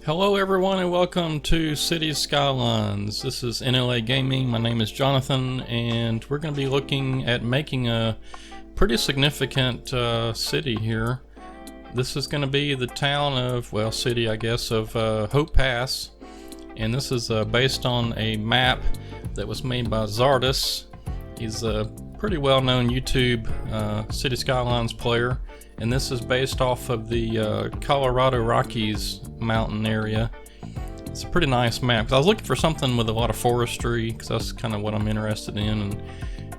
Hello everyone and welcome to Cities Skylines. This is NLA Gaming. My name is Jonathan and we're going to be looking at making a pretty significant city here. This is going to be the town of, well, city I guess, of Hope Pass. And this is based on a map that was made by Czardus. He's a pretty well-known YouTube City Skylines player. And this is based off of the Colorado Rockies mountain area. It's a pretty nice map. 'Cause I was looking for something with a lot of forestry, because that's kind of what I'm interested in.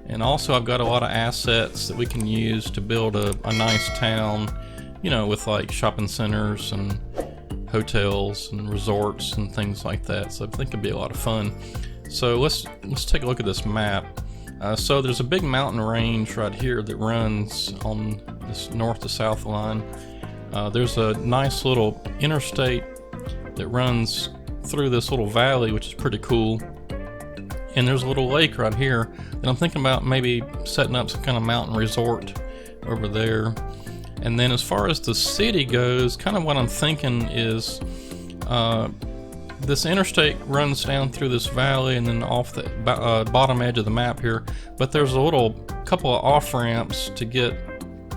And also I've got a lot of assets that we can use to build a nice town, you know, with like shopping centers and hotels and resorts and things like that. So I think it'd be a lot of fun. So let's take a look at this map. So there's a big mountain range right here that runs on this north to south line. There's a nice little interstate that runs through this little valley, which is pretty cool. And there's a little lake right here that I'm thinking about maybe setting up some kind of mountain resort over there. And then as far as the city goes, kind of what I'm thinking is this interstate runs down through this valley and then off the bottom edge of the map here, but there's a little couple of off ramps to get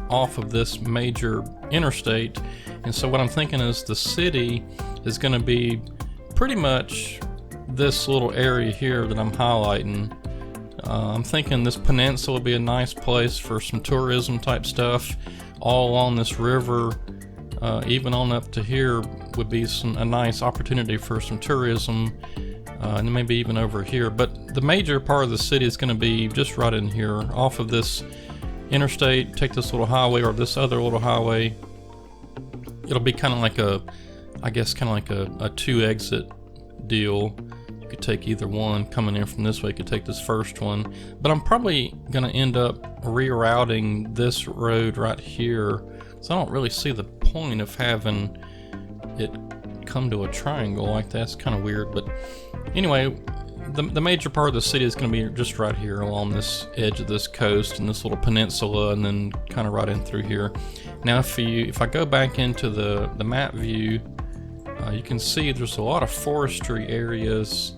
off of this major interstate. And so what I'm thinking is the city is going to be pretty much this little area here that I'm highlighting. I'm thinking this peninsula would be a nice place for some tourism type stuff. All along this river, even on up to here, would be a nice opportunity for some tourism, and maybe even over here. But the major part of the city is going to be just right in here, off of this interstate. Take this little highway or this other little highway. It'll be kind of like a two exit deal. You could take either one. Coming in from this way, you could take this first one. But I'm probably going to end up rerouting this road right here. So I don't really see the point of having it come to a triangle like that. It's kind of weird, but anyway, the major part of the city is going to be just right here along this edge of this coast and this little peninsula, and then kind of right in through here. Now if I go back into the map view, you can see there's a lot of forestry areas,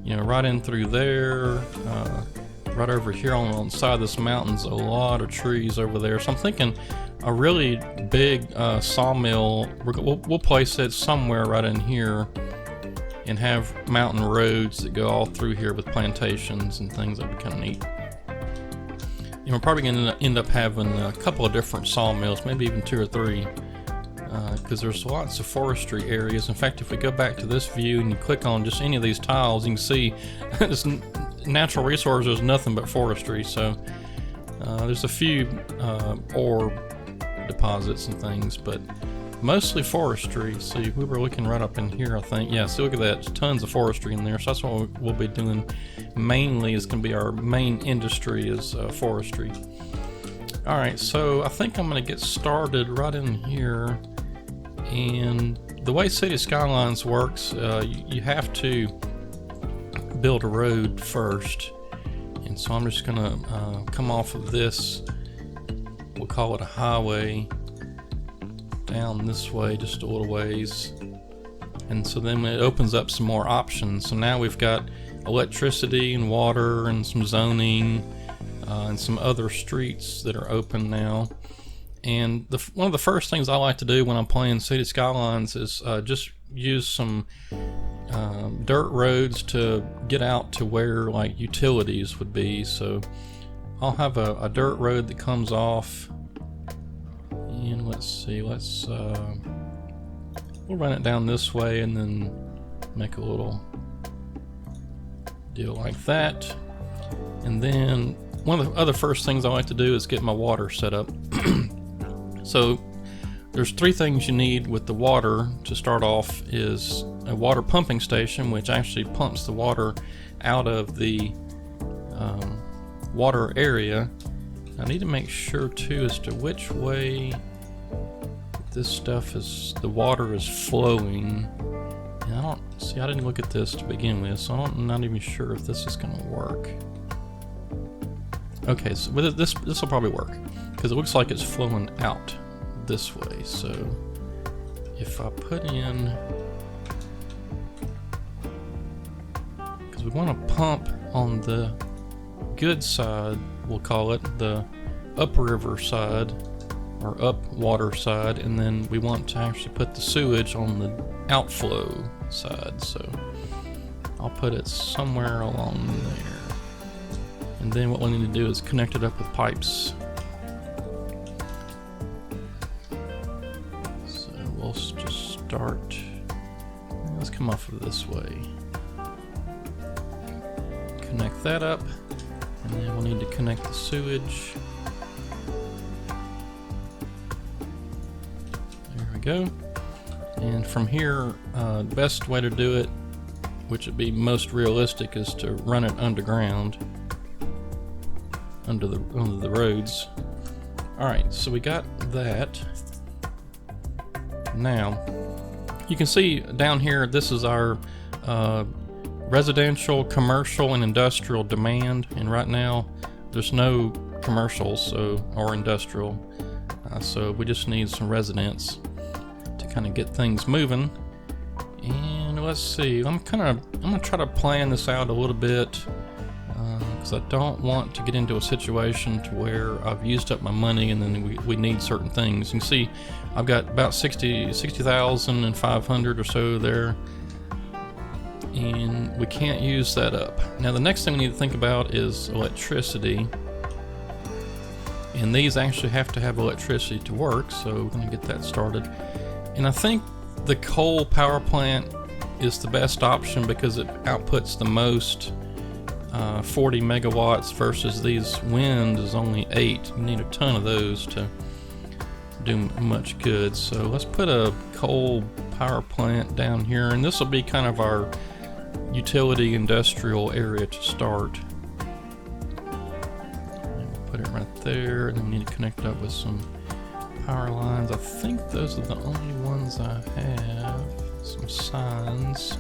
you know, right in through there, right over here on the side of this mountain's a lot of trees over there. So I'm thinking a really big sawmill. We'll place it somewhere right in here and have mountain roads that go all through here with plantations and things. That'd be kind of neat. And we're probably going to end up having a couple of different sawmills, maybe even 2 or 3, because there's lots of forestry areas. In fact, if we go back to this view and you click on just any of these tiles, you can see this natural resource is nothing but forestry. So there's a few ore deposits and things, but mostly forestry. See, we were looking right up in here, I think. Yeah, so look at that, tons of forestry in there. So that's what we'll be doing mainly. Is going to be our main industry is forestry. All right, so I think I'm going to get started right in here. And the way City Skylines works, you have to build a road first. And so I'm just going to come off of this, we'll call it a highway, down this way just a little ways. And so then it opens up some more options. So now we've got electricity and water and some zoning and some other streets that are open now. And one of the first things I like to do when I'm playing City Skylines is just use some dirt roads to get out to where like utilities would be. So I'll have a dirt road that comes off, and let's see, we'll run it down this way and then make a little deal like that. And then one of the other first things I like to do is get my water set up. So there's 3 things you need with the water to start off. Is a water pumping station, which actually pumps the water out of the water area. I need to make sure too as to which way this stuff the water is flowing. And I didn't look at this to begin with, so I'm not even sure if this is going to work. Okay, so this will probably work because it looks like it's flowing out this way. So if I put in we want to pump on the good side, we'll call it, the upriver side, or up water side, and then we want to actually put the sewage on the outflow side. So I'll put it somewhere along there. And then what we need to do is connect it up with pipes. So we'll just start, let's come off of this way. Connect that up, and then we'll need to connect the sewage. There we go. And from here, the best way to do it, which would be most realistic, is to run it underground, under the roads. All right, so we got that. Now, you can see down here, this is our residential, commercial, and industrial demand, and right now there's no commercials or industrial, so we just need some residents to kind of get things moving. And let's see, I'm gonna try to plan this out a little bit, because I don't want to get into a situation to where I've used up my money and then we need certain things. You can see I've got about 60,500 or so there, and we can't use that up. Now the next thing we need to think about is electricity, and these actually have to have electricity to work, so we're going to get that started. And I think the coal power plant is the best option because it outputs the most, 40 megawatts, versus these wind is only 8. You need a ton of those to do much good. So let's put a coal power plant down here, and this will be kind of our utility industrial area to start. And we'll put it right there, and then we need to connect up with some power lines. I think those are the only ones I have. Some signs.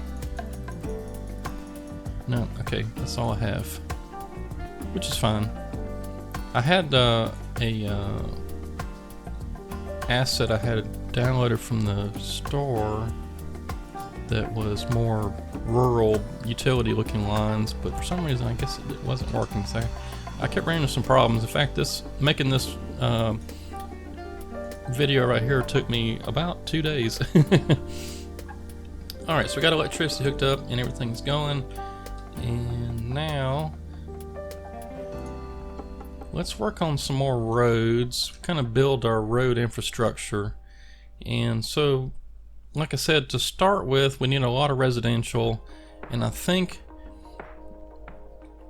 No, okay, that's all I have, which is fine. I had a asset I had downloaded from the store that was more rural utility looking lines, but for some reason I guess it wasn't working, so I kept running into some problems. In fact, making this video right here took me about 2 days. Alright, so we got electricity hooked up and everything's going, and now let's work on some more roads, kind of build our road infrastructure. And so, like I said, to start with, we need a lot of residential, and I think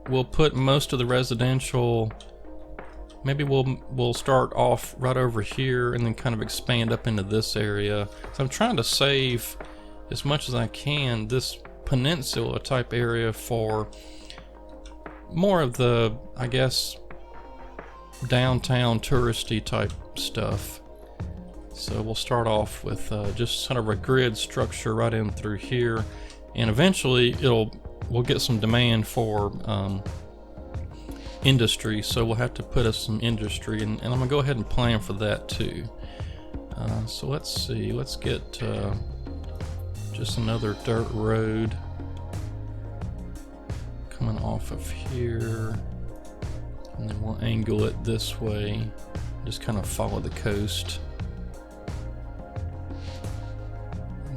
we'll put most of the residential, maybe we'll start off right over here and then kind of expand up into this area. So I'm trying to save as much as I can this peninsula type area for more of the, I guess, downtown touristy type stuff. So we'll start off with just kind of a grid structure right in through here, and eventually we'll get some demand for industry, so we'll have to put us some industry, and I'm gonna go ahead and plan for that too. So let's see, let's get just another dirt road coming off of here, and then we'll angle it this way, just kind of follow the coast.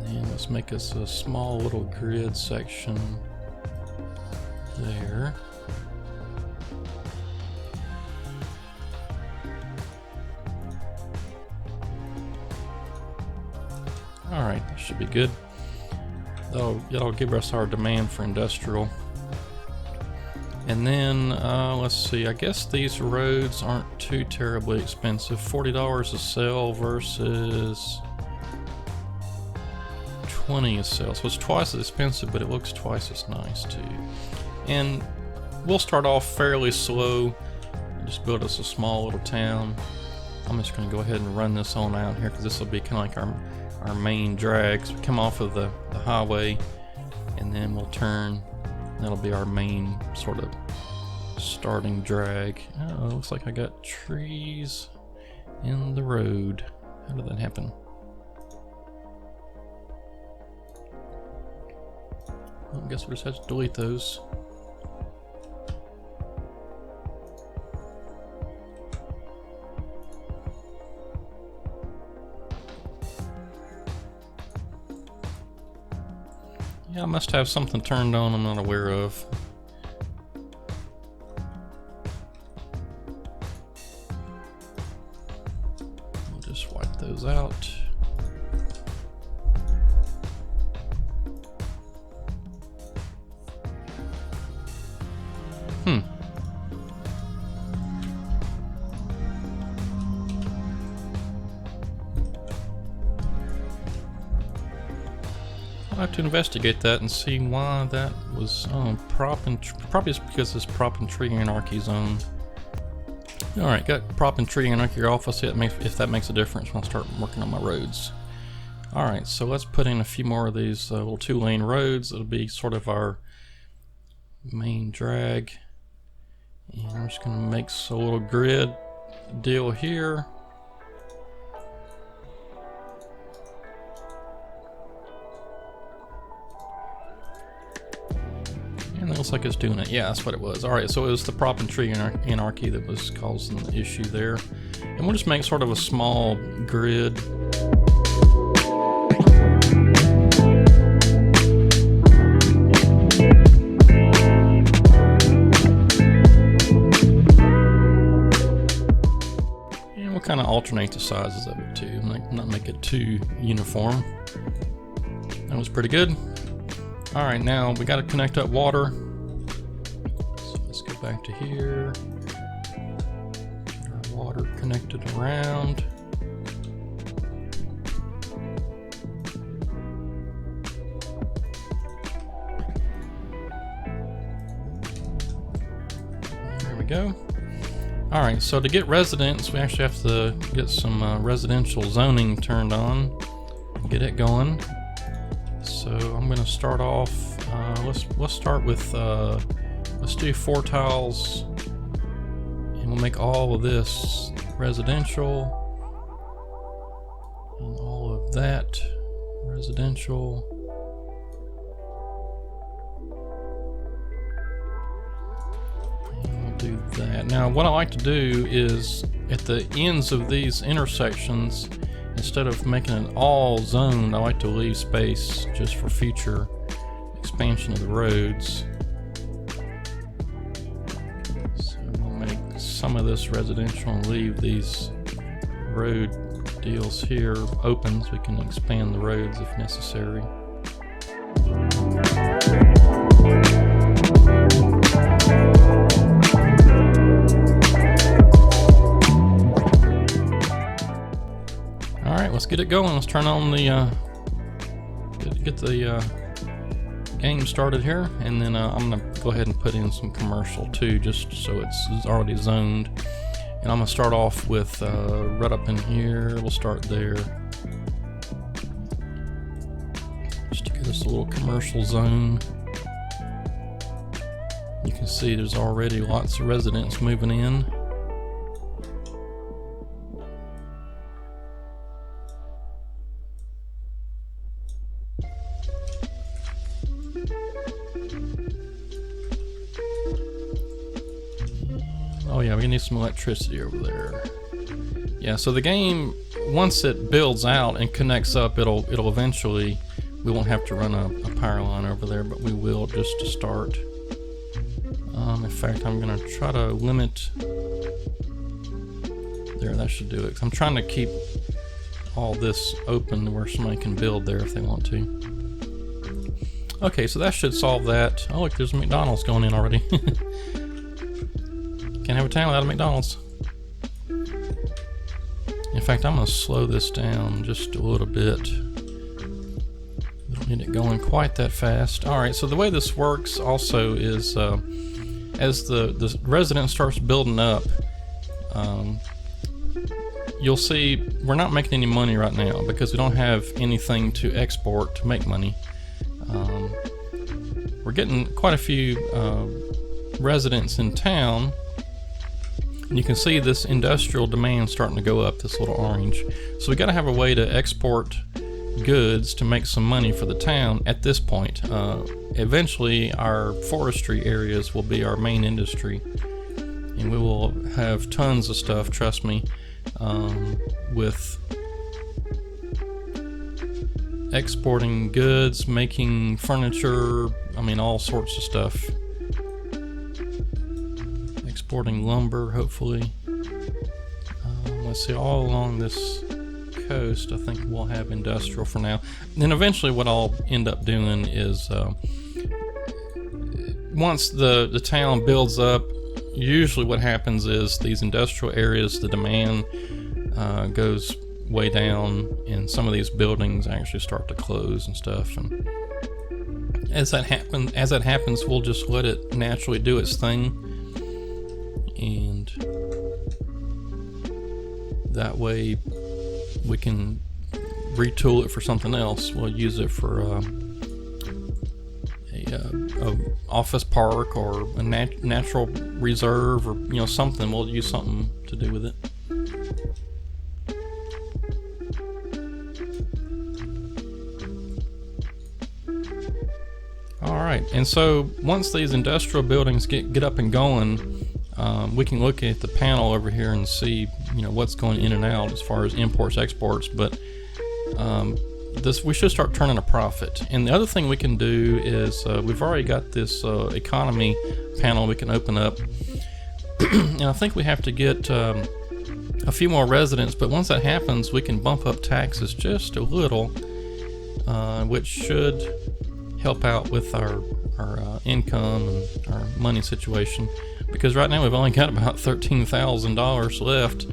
And let's make us a small little grid section there. Alright, that should be good. That'll give us our demand for industrial. And then, let's see, I guess these roads aren't too terribly expensive. $40 a sale versus 20 a sale. So it's twice as expensive, but it looks twice as nice too. And we'll start off fairly slow, just build us a small little town. I'm just gonna go ahead and run this on out here, because this will be kind of like our main drag. So we come off of the highway, and then we'll turn. That'll be our main sort of starting drag. Oh, looks like I got trees in the road. How did that happen? Well, I guess we'll just have to delete those. Yeah, I must have something turned on I'm not aware of. We'll just wipe those out. I'll have to investigate that and see why that was probably it's because this prop and tree anarchy zone. Alright, got prop and tree anarchy off. Let's see if that makes a difference when I start working on my roads. Alright, so let's put in a few more of these little 2-lane roads. It'll be sort of our main drag. And I'm just going to make a little grid deal here. And it looks like it's doing it. Yeah, that's what it was. Alright, so it was the prop and tree anarchy that was causing the issue there. And we'll just make sort of a small grid. And we'll kind of alternate the sizes of it too, not make it too uniform. That was pretty good. Alright, now we got to connect up water. So let's go back to here. Get our water connected around. There we go. Alright, so to get residents, we actually have to get some residential zoning turned on. Get it going. So I'm going to start off, let's start with, let's do 4 tiles, and we'll make all of this residential, and all of that residential. And we'll do that. Now what I like to do is, at the ends of these intersections, instead of making it all zoned, I like to leave space just for future expansion of the roads. So we'll make some of this residential and leave these road deals here open so we can expand the roads if necessary. Alright, let's get it going. Let's turn on the get the game started here, and then I'm gonna go ahead and put in some commercial too, just so it's already zoned. And I'm gonna start off with right up in here. We'll start there, just to get us a little commercial zone. You can see there's already lots of residents moving in. Oh yeah, we need some electricity over there. Yeah, so the game, once it builds out and connects up, it'll eventually, we won't have to run a power line over there, but we will just to start. In fact, I'm gonna try to limit, there, that should do it. I'm trying to keep all this open where somebody can build there if they want to. Okay, so that should solve that. Oh look, there's a McDonald's going in already. Can't have a town without a McDonald's. In fact, I'm going to slow this down just a little bit. We don't need it going quite that fast. Alright, so the way this works also is as the resident starts building up, you'll see we're not making any money right now because we don't have anything to export to make money. We're getting quite a few residents in town. And you can see this industrial demand starting to go up, this little orange. So we got to have a way to export goods to make some money for the town at this point. Eventually our forestry areas will be our main industry, and we will have tons of stuff, trust me, with exporting goods, making furniture, I mean all sorts of stuff. Exporting lumber, hopefully. Let's see, all along this coast I think we'll have industrial for now. And then eventually what I'll end up doing is once the town builds up, usually what happens is these industrial areas, the demand goes way down, and some of these buildings actually start to close and stuff. And as that happens, we'll just let it naturally do its thing, and that way we can retool it for something else. We'll use it for a office park or a natural reserve, or something. We'll use something to do with it. Alright, and so once these industrial buildings get up and going, we can look at the panel over here and see what's going in and out as far as imports, exports, but we should start turning a profit. And the other thing we can do is we've already got this economy panel we can open up, and I think we have to get a few more residents, but once that happens we can bump up taxes just a little, which should help out with our income and our money situation, because right now we've only got about $13,000 left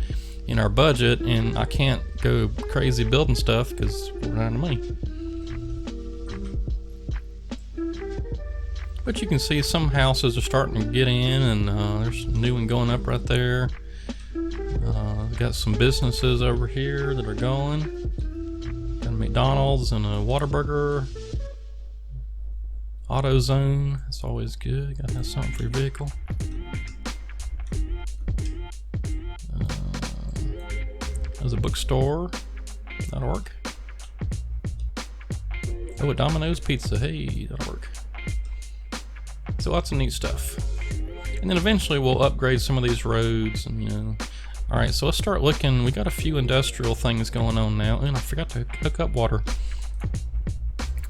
in our budget, and I can't go crazy building stuff because we're out of money. But you can see some houses are starting to get in, and there's a new one going up right there. Got some businesses over here that are going. Got a McDonald's and a Whataburger. AutoZone, that's always good. Gotta have something for your vehicle. There's a bookstore. That'll work. Oh, a Domino's Pizza. Hey, that'll work. So lots of neat stuff. And then eventually we'll upgrade some of these roads, and Alright, so let's start looking. We got a few industrial things going on now. And I forgot to hook up water.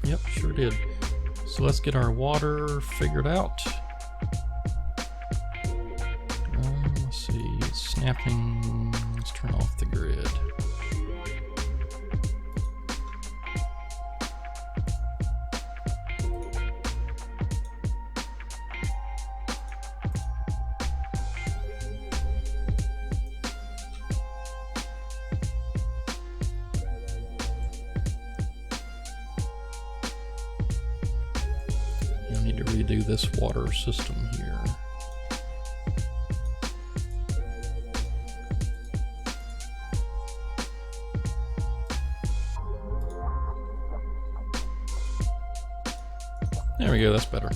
Yep, sure did. So let's get our water figured out. Let's see, it's snapping. Let's turn off the grid. I need to redo this water system here. There we go, that's better.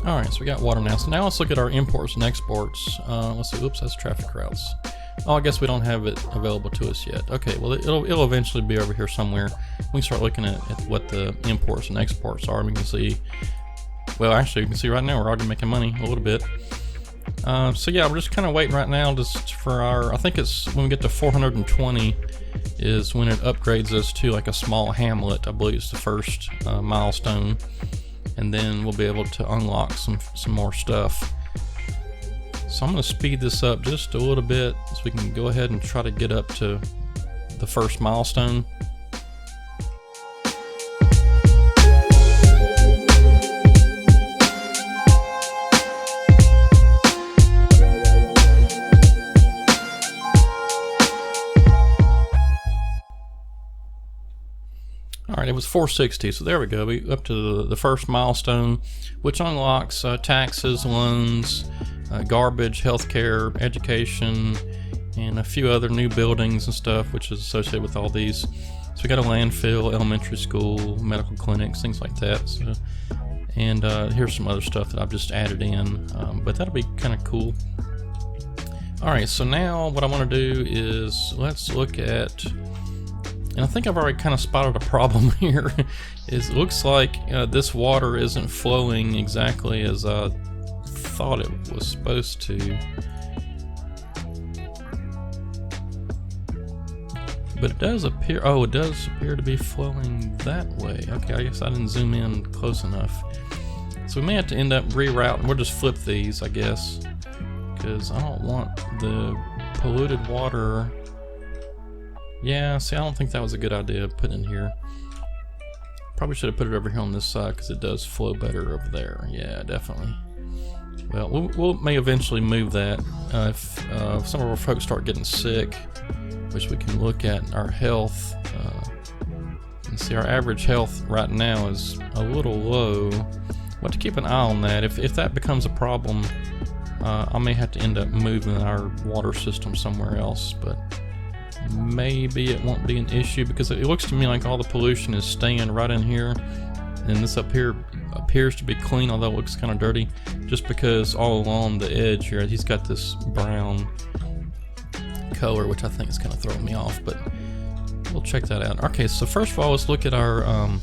Alright, so we got water now. So now let's look at our imports and exports. Let's see, oops, that's traffic routes. Oh, I guess we don't have it available to us yet. Okay, well it'll eventually be over here somewhere. We can start looking at what the imports and exports are. We can see, well actually you can see right now we're already making money a little bit. So yeah, we're just kind of waiting right now just for our, I think it's when we get to 420 is when it upgrades us to like a small hamlet. I believe it's the first milestone, and then we'll be able to unlock some more stuff. So I'm going to speed this up just a little bit so we can go ahead and try to get up to the first milestone. Alright, it was 460, so there we go. We up to the first milestone, which unlocks taxes, loans, garbage, healthcare, education, and a few other new buildings and stuff, which is associated with all these. So we got a landfill, elementary school, medical clinics, things like that. So, and here's some other stuff that I've just added in, but that'll be kind of cool. Alright, so now what I want to do is let's look at, and I think I've already kind of spotted a problem here, is it looks like this water isn't flowing exactly as I thought it was supposed to. But it does appear, oh, it does appear to be flowing that way. Okay, I guess I didn't zoom in close enough. So we may have to end up rerouting. We'll just flip these, I guess, because I don't want the polluted water. Yeah, see, I don't think that was a good idea to put in here. Probably should have put it over here on this side because it does flow better over there. Yeah, definitely. Well, we may eventually move that if some of our folks start getting sick, which we can look at our health. And see, our average health right now is a little low. We'll have to keep an eye on that. If that becomes a problem, I may have to end up moving our water system somewhere else, but maybe it won't be an issue because it looks to me like all the pollution is staying right in here, and this up here appears to be clean, although it looks kind of dirty, just because all along the edge here he's got this brown color, which I think is kind of throwing me off, but we'll check that out. Okay, so first of all, let's look at our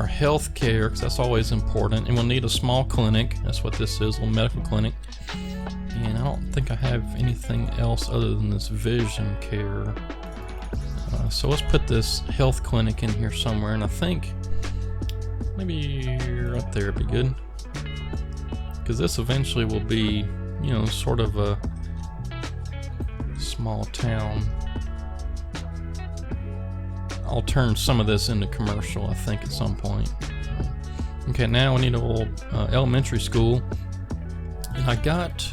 health care, because that's always important, and we'll need a small clinic. That's what this is, a little medical clinic. And I don't think I have anything else other than this vision care. So let's put this health clinic in here somewhere, and I think maybe right there would be good, because this eventually will be, you know, sort of a small town. I'll turn some of this into commercial, I think, at some point. Okay, now we need a little elementary school, and I got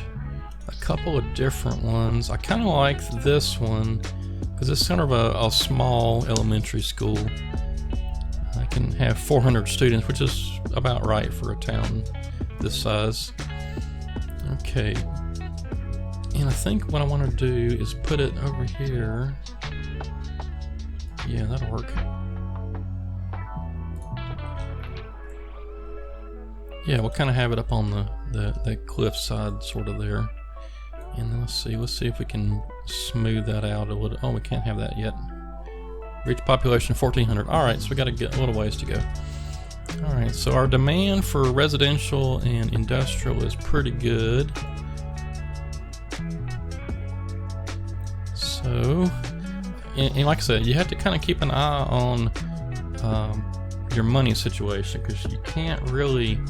a couple of different ones. I kind of like this one because it's kind of a small elementary school. I can have 400 students, which is about right for a town this size. Okay, and I think what I want to do is put it over here. Yeah, that'll work. Yeah, we'll kind of have it up on the cliff side sort of there. And then let's see if we can smooth that out a little. Oh, we can't have that yet. Reach population 1,400. Alright, so we got to get a little ways to go. Alright, so our demand for residential and industrial is pretty good. So, and like I said, you have to kind of keep an eye on your money situation, because you can't really,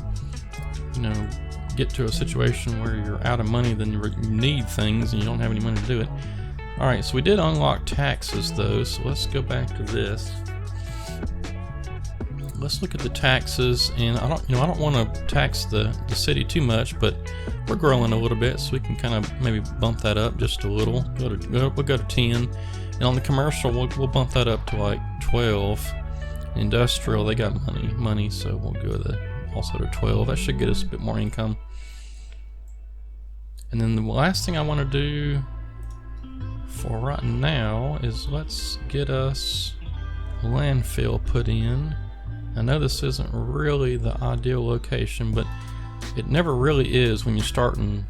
you know, get to a situation where you're out of money, then you need things and you don't have any money to do it. Alright, so we did unlock taxes though, so let's go back to this. Let's look at the taxes, and I don't want to tax the city too much, but we're growing a little bit, so we can kind of maybe bump that up just a little. We'll go to 10, and on the commercial we'll bump that up to like 12. Industrial, they got money, so we'll go also to 12. That should get us a bit more income. And then the last thing I want to do for right now is let's get us a landfill put in. I know this isn't really the ideal location, but it never really is when you start in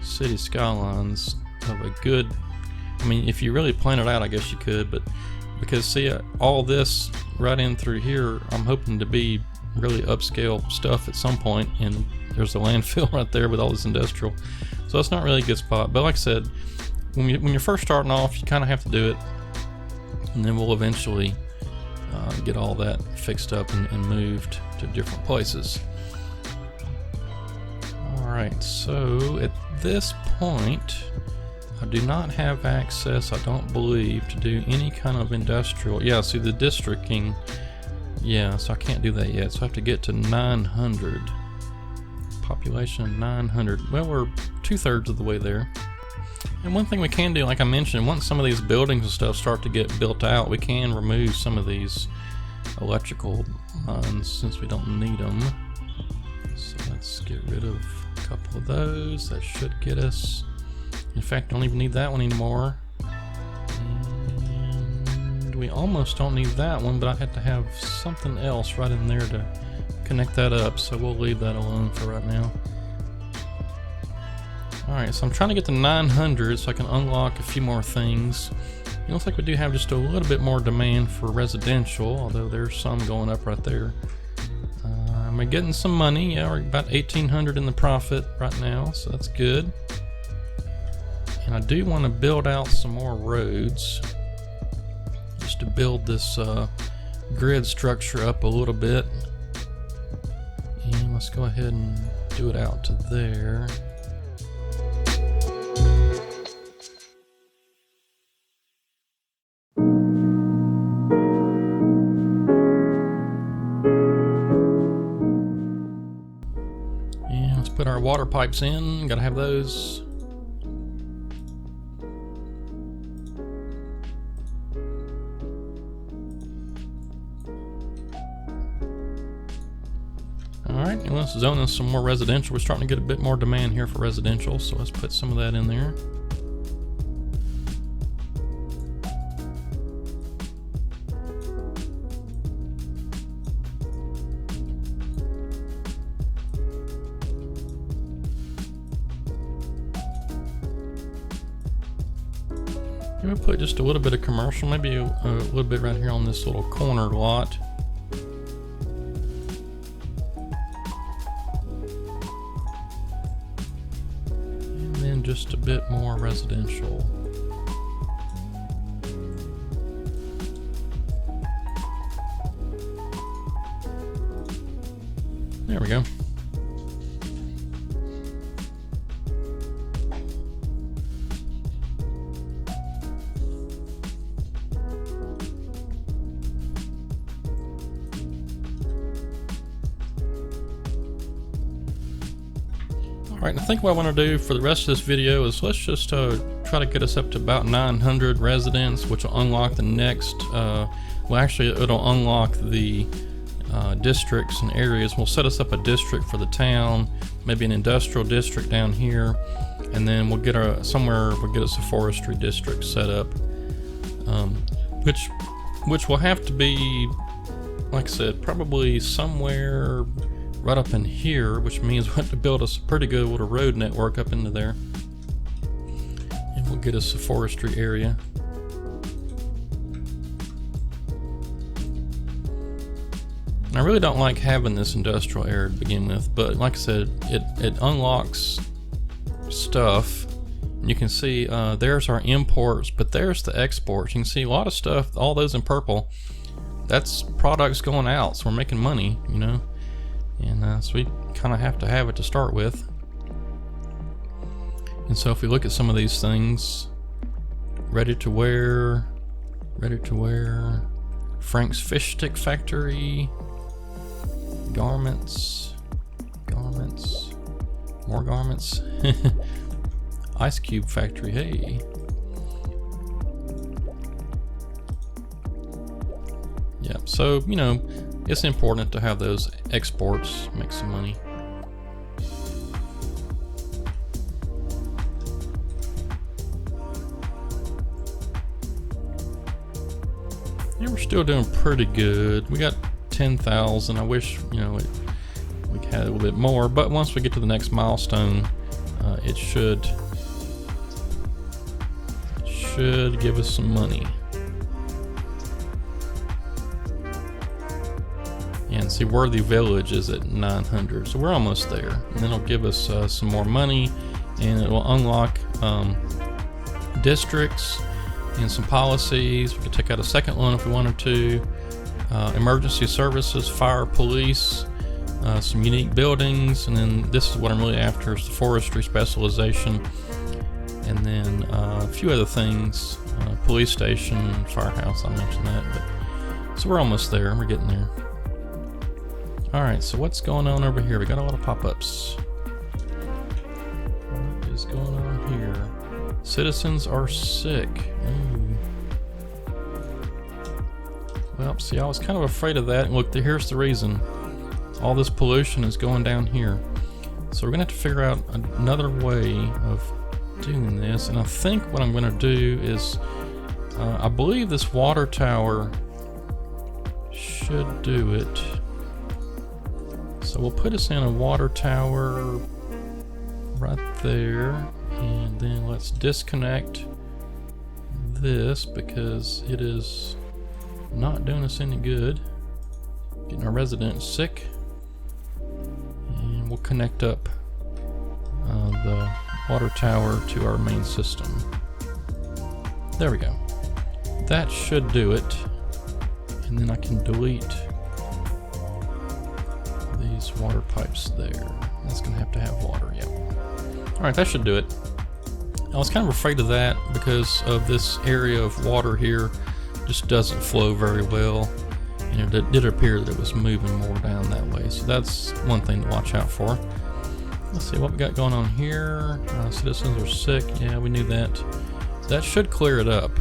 Cities Skylines of a good, I mean, if you really plan it out, I guess you could, but because see, all this right in through here, I'm hoping to be really upscale stuff at some point, and there's a landfill right there with all this industrial, so it's not really a good spot. But like I said, when you're first starting off, you kind of have to do it, and then we'll eventually get all that fixed up and moved to different places. Alright, so at this point I do not have access, I don't believe, to do any kind of industrial. Yeah, see the districting, yeah, so I can't do that yet, so I have to get to 900. Population of 900. Well, we're 2/3 of the way there. And one thing we can do, like I mentioned, once some of these buildings and stuff start to get built out, we can remove some of these electrical lines since we don't need them. So let's get rid of a couple of those. That should get us, in fact, don't even need that one anymore. And we almost don't need that one, but I have to have something else right in there to connect that up, so we'll leave that alone for right now. Alright, so I'm trying to get to 900 so I can unlock a few more things. It looks like we do have just a little bit more demand for residential, although there's some going up right there. We're getting some money. Yeah, we're about 1,800 in the profit right now, so that's good. And I do want to build out some more roads. just to build this grid structure up a little bit. And let's go ahead and do it out to there. And let's put our water pipes in. Gotta have those. Alright, and let's zone in some more residential. We're starting to get a bit more demand here for residential, so let's put some of that in there. We'll put just a little bit of commercial, maybe a little bit right here on this little corner lot. Just a bit more residential. There we go. Alright, I think what I want to do for the rest of this video is let's just try to get us up to about 900 residents, which will unlock the next, well actually it'll unlock the districts and areas. We'll set us up a district for the town, maybe an industrial district down here, and then we'll get we'll get us a forestry district set up, which will have to be, like I said, probably somewhere right up in here, which means we'll have to build us a pretty good little road network up into there, and we'll get us a forestry area. I really don't like having this industrial area to begin with, but like I said, it unlocks stuff. You can see there's our imports, but there's the exports. You can see a lot of stuff, all those in purple, that's products going out, so we're making money, you know. And so we kind of have to have it to start with. And so if we look at some of these things, ready to wear, Frank's Fish Stick Factory, garments, more garments, Ice Cube Factory, hey. Yeah, so, you know, it's important to have those exports, make some money. Yeah, we're still doing pretty good. We got 10,000. I wish, you know, we had a little bit more, but once we get to the next milestone, it should give us some money. And see, Worthy Village is at 900, so we're almost there. And then it'll give us some more money, and it will unlock districts and some policies. We could take out a second one if we wanted to. Emergency services, fire, police, some unique buildings, and then this is what I'm really after, is the forestry specialization, and then a few other things, police station, firehouse, I mentioned that. But so we're almost there, we're getting there. Alright, so what's going on over here? We got a lot of pop-ups. What is going on here? Citizens are sick. Ooh. Well, see, I was kind of afraid of that. And look, here's the reason. All this pollution is going down here. So we're going to have to figure out another way of doing this. And I think what I'm going to do is, I believe this water tower should do it. So we'll put us in a water tower right there, and then let's disconnect this because it is not doing us any good. Getting our residents sick. And we'll connect up the water tower to our main system. There we go. that should do it. And then I can delete these water pipes there. That's gonna have to have water, yep. All right, that should do it. I was kind of afraid of that because of this area of water here just doesn't flow very well. And it did appear that it was moving more down that way. So that's one thing to watch out for. Let's see what we got going on here. Citizens are sick. Yeah, we knew that. That should clear it up.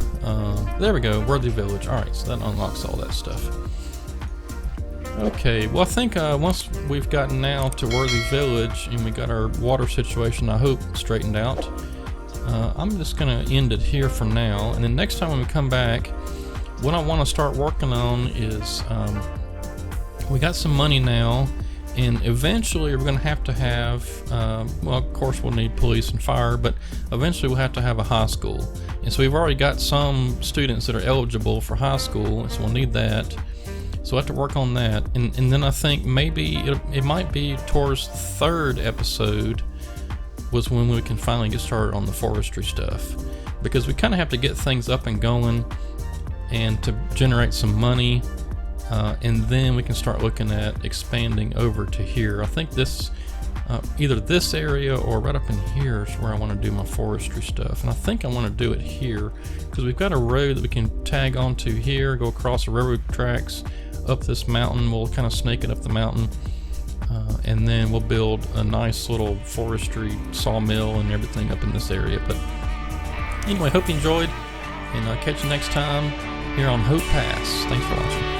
There we go, Worthy Village. All right, so that unlocks all that stuff. Okay, well I think once we've gotten now to Worthy Village and we got our water situation, I hope, straightened out, I'm just gonna end it here for now. And then next time when we come back, what I want to start working on is, we got some money now, and eventually we're going to have, well, of course we'll need police and fire, but eventually we'll have to have a high school. And so we've already got some students that are eligible for high school, and so we'll need that. So we'll have to work on that. And then I think maybe it might be towards the third episode was when we can finally get started on the forestry stuff. Because we kind of have to get things up and going and to generate some money, and then we can start looking at expanding over to here. I think this, either this area or right up in here is where I want to do my forestry stuff. And I think I want to do it here because we've got a road that we can tag onto here, go across the railroad tracks, up this mountain. We'll kind of snake it up the mountain, and then we'll build a nice little forestry sawmill and everything up in this area. But anyway, hope you enjoyed, and I'll catch you next time here on Hope Pass. Thanks for watching.